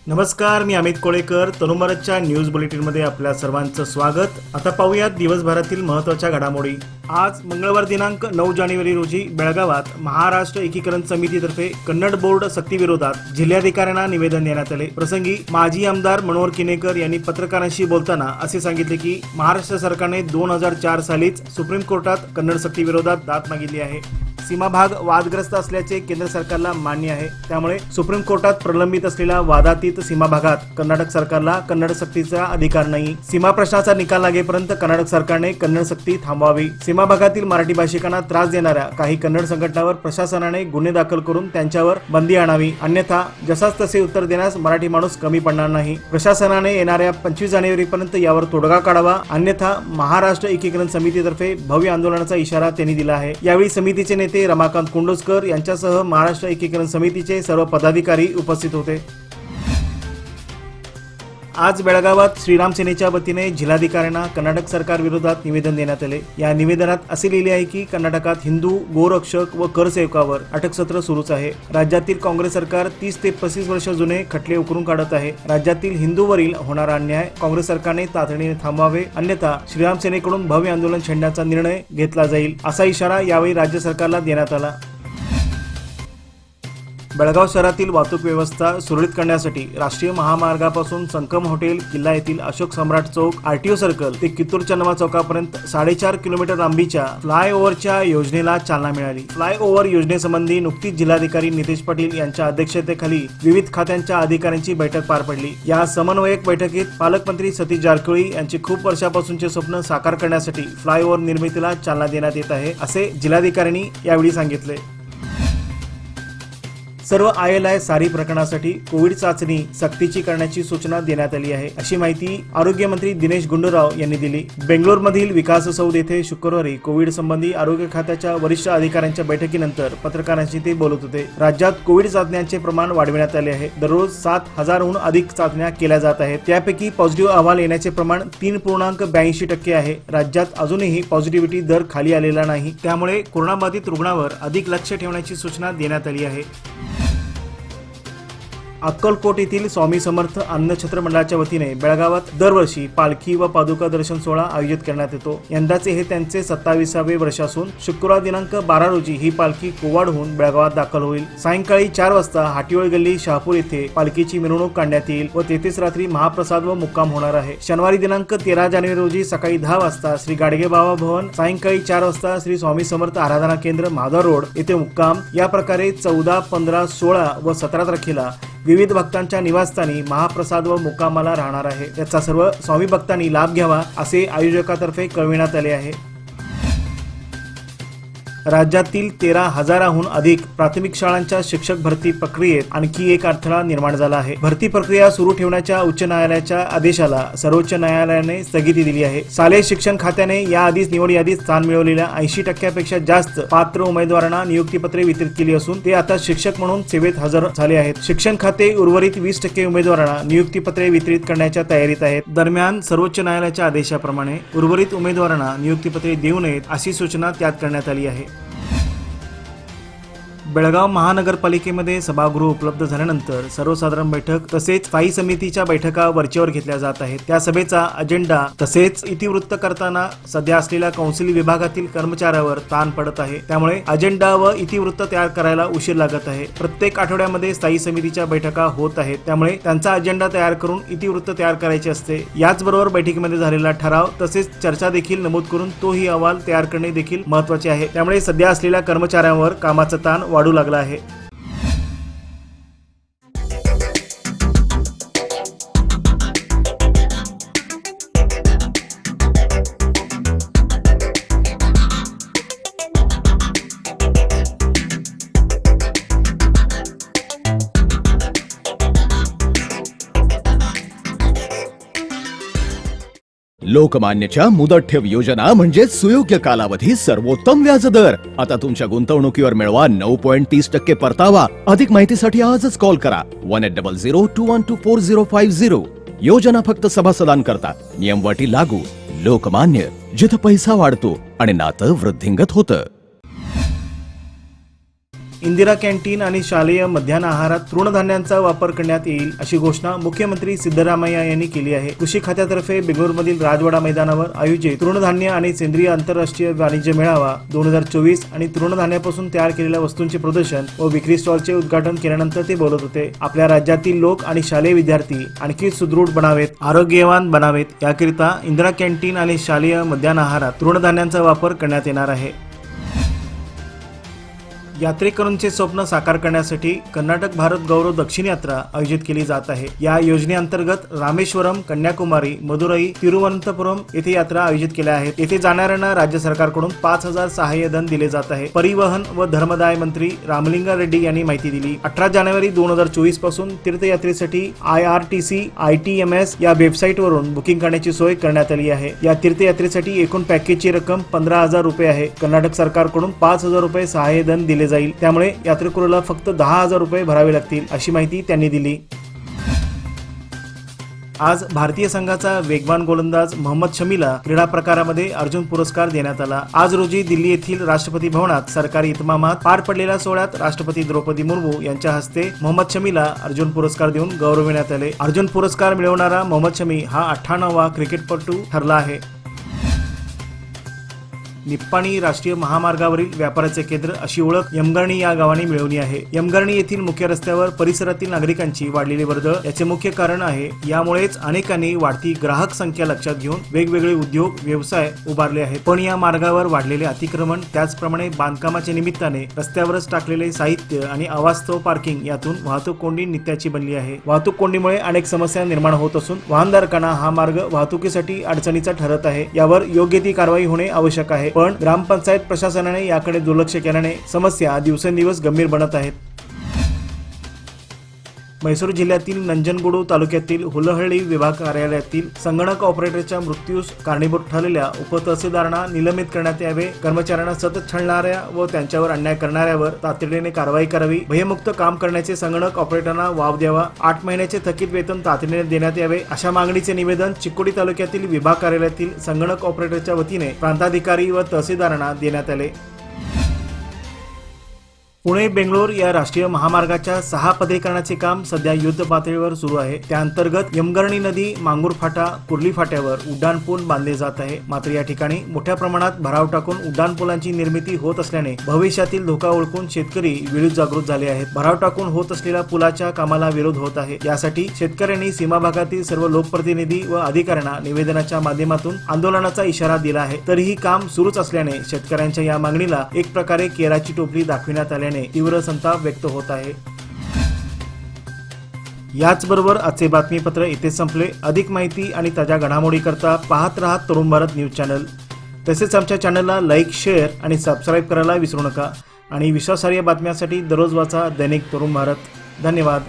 नमस्कार, मी अमित कोळेकर. तनुमरच्या न्यूज बुलेटिनमध्ये आपल्या सर्वांचं स्वागत. आता पाहूयात दिवसभरातील महत्त्वाच्या घडामोडी. आज मंगळवार दिनांक 9 जानेवारी रोजी बेळगावात महाराष्ट्र एकीकरण समितीतर्फे कन्नड बोर्ड सक्तीविरोधात जिल्हाधिकाऱ्यांना निवेदन देण्यात आले. प्रसंगी माजी आमदार मनोहर किनेकर यांनी पत्रकारांशी बोलताना असे सांगितले की महाराष्ट्र सरकारने 2004 सालीच सुप्रीम कोर्टात कन्नड सक्तीविरोधात दाद मागितली आहे. सीमाभाग वादग्रस्त असल्याचे केंद्र सरकारला मान्य आहे. त्यामुळे सुप्रीम कोर्टात प्रलंबित असलेल्या वादातीत सीमाभागात कर्नाटक सरकारला कन्नड सक्तीचा अधिकार नाही. सीमा प्रश्नाचा निकाल लागेपर्यंत कर्नाटक सरकारने कन्नड सक्ती थांबवावी. सीमाभागातील मराठी भाषिकांना त्रास देणाऱ्या काही कन्नड संघटनांवर प्रशासनाने गुन्हे दाखल करून त्यांच्यावर बंदी आणावी. अन्यथा जसाच तसे उत्तर देण्यास मराठी माणूस कमी पडणार नाही. प्रशासनाने येणाऱ्या 25 जानेवारीपर्यंत यावर तोडगा काढावा. अन्यथा महाराष्ट्र एकीकरण समितीतर्फे भव्य आंदोलनाचा इशारा त्यांनी दिला आहे. यावेळी समितीचे नेते रमाकांत कुंडोजकर यांच्यासह महाराष्ट्र एकीकरण समितीचे सर्व पदाधिकारी उपस्थित होते. आज बेळगावात श्रीराम सेनेच्या वतीने जिल्हाधिकाऱ्यांना कर्नाटक सरकार विरोधात निवेदन देण्यात आले. या निवेदनात असे लिहिले आहे की कर्नाटकात हिंदू गोरक्षक व करसेवकावर अटकसत्र सुरूच आहे. राज्यातील काँग्रेस सरकार 30 ते 35 वर्ष जुने खटले उकरून काढत आहे. राज्यातील हिंदूवरील होणारा अन्याय काँग्रेस सरकारने तातडीने थांबवावे, अन्यथा श्रीराम सेनेकडून भव्य आंदोलन छेडण्याचा निर्णय घेतला जाईल, असा इशारा यावेळी राज्य सरकारला देण्यात आला. बेळगाव शहरातील वाहतूक व्यवस्था सुरळीत करण्यासाठी राष्ट्रीय महामार्गापासून संकम हॉटेल, किल्ला येथील अशोक सम्राट चौक, आरटीओ सर्कल ते कित्तूर चन्नवा चौकापर्यंत 4.5 किलोमीटर लांबीच्या फ्लायओव्हरच्या योजनेला चालना मिळाली. फ्लायओव्हर योजनेसंबंधी नुकतीच जिल्हाधिकारी नितेश पाटील यांच्या अध्यक्षतेखाली विविध खात्यांच्या अधिकाऱ्यांची बैठक पार पडली. या समन्वयक बैठकीत पालकमंत्री सतीश जारकिहोळी यांचे खूप वर्षापासूनचे स्वप्न साकार करण्यासाठी फ्लायओव्हर निर्मितीला चालना देण्यात येत आहे, असे जिल्हाधिकाऱ्यांनी यावेळी सांगितले. सर्व ILI सारी प्रकरणासाठी कोविड चाचणी सक्तीची करण्याची सूचना देण्यात आली आहे, अशी माहिती आरोग्यमंत्री दिनेश गुंडूराव यांनी दिली. बेंगलोरमधील विकास सौध येथे शुक्रवारी कोविड संबंधी आरोग्य खात्याच्या वरिष्ठ अधिकाऱ्यांच्या बैठकीनंतर पत्रकारांशी ते बोलत होते. राज्यात कोविड चाचण्यांचे प्रमाण वाढविण्यात आले आहे. दररोज 7,000हून अधिक चाचण्या केल्या जात आहेत. त्यापैकी पॉझिटिव्ह अहवाल येण्याचे प्रमाण 3.82% आहे. राज्यात अजूनही पॉझिटिव्हिटी दर खाली आलेला नाही. त्यामुळे कोरोनाबाधित रुग्णावर अधिक लक्ष ठेवण्याची सूचना देण्यात आली आहे. अक्कलकोट येथील स्वामी समर्थ अन्नछत्र मंडळाच्या वतीने बेळगावात दरवर्षी पालखी व पादुका दर्शन सोहळा आयोजित करण्यात येतो. यंदाचे हे त्यांचे 27वे वर्ष असून शुक्रवार दिनांक 12 रोजी ही पालखी कोवाडहून बेळगावात दाखल होईल. सायंकाळी 4 वाजता हाटीवळ गल्ली शहापूर येथे पालखीची मिरवणूक काढण्यात येईल व तेथेच रात्री महाप्रसाद व मुक्काम होणार आहे. शनिवारी दिनांक 13 जानेवारी रोजी सकाळी 10 वाजता श्री गाडगे बाबा भवन, सायंकाळी 4 वाजता श्री स्वामी समर्थ आराधना केंद्र माधव रोड येथे मुक्काम. या प्रकारे 14, 15, 16 व 17 तारखेला विविध भक्तांच्या निवासस्थानी महाप्रसाद व मुक्कामाला राहणार आहे. याचा सर्व स्वामी भक्तांनी लाभ घ्यावा, असे आयोजकातर्फे कळविण्यात आले आहे. राज्यातील 13,000हून अधिक प्राथमिक शाळांच्या शिक्षक भरती प्रक्रियेत आणखी एक अडथळा निर्माण झाला आहे. भरती प्रक्रिया सुरू ठेवण्याच्या उच्च न्यायालयाच्या आदेशाला सर्वोच्च न्यायालयाने स्थगिती दिली आहे. शालेय शिक्षण खात्याने याआधीच निवड यादीत स्थान मिळवलेल्या 80% जास्त पात्र उमेदवारांना नियुक्तीपत्रे वितरित केली असून ते आता शिक्षक म्हणून सेवेत हजर झाले आहेत. शिक्षण खाते उर्वरित 20% उमेदवारांना नियुक्तीपत्रे वितरित करण्याच्या तयारीत आहेत. दरम्यान सर्वोच्च न्यायालयाच्या आदेशाप्रमाणे उर्वरित उमेदवारांना नियुक्तीपत्रे देऊ नयेत, अशी सूचना त्यात करण्यात आली आहे. बेळगाव महानगरपालिकेमध्ये सभागृह उपलब्ध झाल्यानंतर सर्वसाधारण बैठक तसेच स्थायी समितीच्या बैठका वरचेवर घेतल्या जात आहेत. त्या सभेचा अजेंडा तसेच इतिवृत्त करताना सध्या असलेल्या कौन्सिल विभागातील कर्मचाऱ्यावर ताण पडत आहे. त्यामुळे अजेंडा व इतिवृत्त तयार करायला उशीर लागत आहे. प्रत्येक आठवड्यामध्ये स्थायी समितीच्या बैठका होत आहेत. त्यामुळे त्यांचा अजेंडा तयार करून इतिवृत्त तयार करायचे असते. याचबरोबर बैठकीमध्ये झालेला ठराव तसेच चर्चा देखील नमूद करून तोही अहवाल तयार करणे देखील महत्त्वाचे आहे. त्यामुळे सध्या असलेल्या कर्मचाऱ्यांवर कामाचा ताण वाढू लागला आहे. लोकमान्यच्या मुदत ठेव योजना म्हणजे सुयोग्य कालावधी सर्वोत्तम व्याजदर. आता तुमच्या गुंतवणुकीवर मिळवा 9.30% परतावा. अधिक माहितीसाठी आजच कॉल करा 1800-212-4050. योजना फक्त सभासदांकरता. नियम अटी लागू. लोकमान्य, जिथं पैसा वाढतो आणि नातं वृद्धिंगत होतं. इंदिरा कॅन्टीन आणि शालेय मध्यान्ह आहारात तृणधान्यांचा वापर करण्यात येईल अशी घोषणा मुख्यमंत्री सिद्धरामय्या यांनी केली आहे. कृषी खात्यातर्फे बेंगळुरूमधील राजवाडा मैदानावर आयोजित तृणधान्य आणि सेंद्रिय आंतरराष्ट्रीय वाणिज्य मेळावा 2024 आणि तृणधान्यापासून तयार केलेल्या वस्तूंचे प्रदर्शन व विक्री स्टॉलचे उद्घाटन केल्यानंतर ते बोलत होते. आपल्या राज्यातील लोक आणि शालेय विद्यार्थी आणखी सुदृढ बनावेत, आरोग्यवान बनावेत याकरिता इंदिरा कॅन्टीन आणि शालेय मध्यान्ह आहारात तृणधान्यांचा वापर करण्यात येणार आहे. यात्रेकरूंचे स्वप्न साकार करण्यासाठी कर्नाटक भारत गौरव दक्षिण यात्रा आयोजित केली जात आहे. या योजनेअंतर्गत रामेश्वरम, कन्याकुमारी, मदुराई, तिरुवनंतपुरम येथे यात्रा आयोजित केल्या आहेत. येथे जाणाऱ्यांना राज्य सरकारकडून 5,000 सहाय्यधन दिले जात आहे. परिवहन व धर्मदाय मंत्री रामलिंगा रेड्डी यांनी माहिती दिली. 18 जानेवारी 2024 पासून तीर्थयात्रेसाठी IRTC ITMS या वेबसाईटवरून बुकिंग करण्याची सोय करण्यात आली आहे. या तीर्थयात्रेसाठी एकूण पॅकेजची रक्कम 15,000 रुपये आहे. कर्नाटक सरकारकडून 5,000 रुपये सहाय्यधन दिले जाईल. त्यामुळे यात्रेकरूला फक्त 10,000 रुपये भरावे लागतील अशी माहिती त्यांनी दिली. आज भारतीय संघाचा वेगवान गोलंदाज मोहम्मद शमीला क्रीडा प्रकारामध्ये अर्जुन पुरस्कार देण्यात आला. आज रोजी दिल्ली येथील राष्ट्रपती भवनात सरकारी इतमामात पार पडलेल्या सोहळ्यात राष्ट्रपती द्रौपदी मुर्मू यांच्या हस्ते मोहम्मद शमीला अर्जुन पुरस्कार देऊन गौरविण्यात आले. अर्जुन पुरस्कार मिळवणारा मोहम्मद शमी हा 98वा क्रिकेटपटू ठरला आहे. निप्पाणी राष्ट्रीय महामार्गावरील व्यापाराचे केंद्र अशी ओळख यमगर्णी या गावाने मिळवली आहे. यमगर्णी येथील मुख्य रस्त्यावर परिसरातील नागरिकांची वाढलेली वर्दळ याचे मुख्य कारण आहे. यामुळेच अनेकांनी वाढती ग्राहक संख्या लक्षात घेऊन वेगवेगळे उद्योग व्यवसाय उभारले आहेत. पण या मार्गावर वाढलेले अतिक्रमण, त्याचप्रमाणे बांधकामाच्या निमित्ताने रस्त्यावरच टाकलेले साहित्य आणि अवास्तव पार्किंग यातून वाहतूक कोंडी नित्याची बनली आहे. वाहतूक कोंडीमुळे अनेक समस्या निर्माण होत असून वाहनधारकांना हा मार्ग वाहतुकीसाठी अडचणीचा ठरत आहे. यावर योग्य ती कारवाई होणे आवश्यक आहे. पण ग्रामपंचायत प्रशासनाने याकडे दुर्लक्ष केल्याने समस्या दिवसेंदिवस गंभीर बनत आहेत. म्हैसूर जिल्ह्यातील नंजनगुडू तालुक्यातील हुलहळ्ळी विभाग कार्यालयातील संगणक ऑपरेटरच्या मृत्यूस कारणीभूत ठरलेल्या उपतहसीलदारांना निलंबित करण्यात यावे. कर्मचाऱ्यांना सतत छळणाऱ्या व त्यांच्यावर अन्याय करणाऱ्यावर तातडीने कारवाई करावी. भयमुक्त काम करण्याचे संगणक ऑपरेटरना वाव द्यावा. 8 महिन्याचे थकीत वेतन तातडीने देण्यात यावे. अशा मागणीचे निवेदन चिकोडी तालुक्यातील विभाग कार्यालयातील संगणक ऑपरेटरच्या वतीने प्रांताधिकारी व तहसीलदारांना देण्यात आले. पुणे बेंगलोर या राष्ट्रीय महामार्गाच्या 6 पदरीकरणाचे काम सध्या युद्ध पातळीवर सुरू आहे. त्याअंतर्गत यमगर्णी नदी, मांगूर फाटा, कुर्ली फाट्यावर उड्डाणपूल बांधले जात आहे. मात्र या ठिकाणी मोठ्या प्रमाणात भराव टाकून उड्डाणपुलांची निर्मिती होत असल्याने भविष्यातील धोका ओळखून शेतकरी वेळीच जागृत झाले आहेत. भराव टाकून होत असलेल्या पुलाच्या कामाला विरोध होत आहे. यासाठी शेतकऱ्यांनी सीमा भागातील सर्व लोकप्रतिनिधी व अधिकाऱ्यांना निवेदनाच्या माध्यमातून आंदोलनाचा इशारा दिला आहे. तरीही काम सुरूच असल्याने शेतकऱ्यांच्या या मागणीला एक प्रकारे केराची टोपली दाखविण्यात आल्याने तीव्र संताप व्यक्त होत आहे. याचबरोबर आजचे बातमीपत्र इथे संपले. अधिक माहिती आणि ताज्या घडामोडी करता पाहत रहा तरुण भारत न्यूज चॅनल. तसेच आमच्या चॅनलला लाईक, शेअर आणि सबस्क्राईब करायला विसरू नका. आणि विश्वासार्ह बातम्यांसाठी दररोज वाचा दैनिक तरुण भारत. धन्यवाद.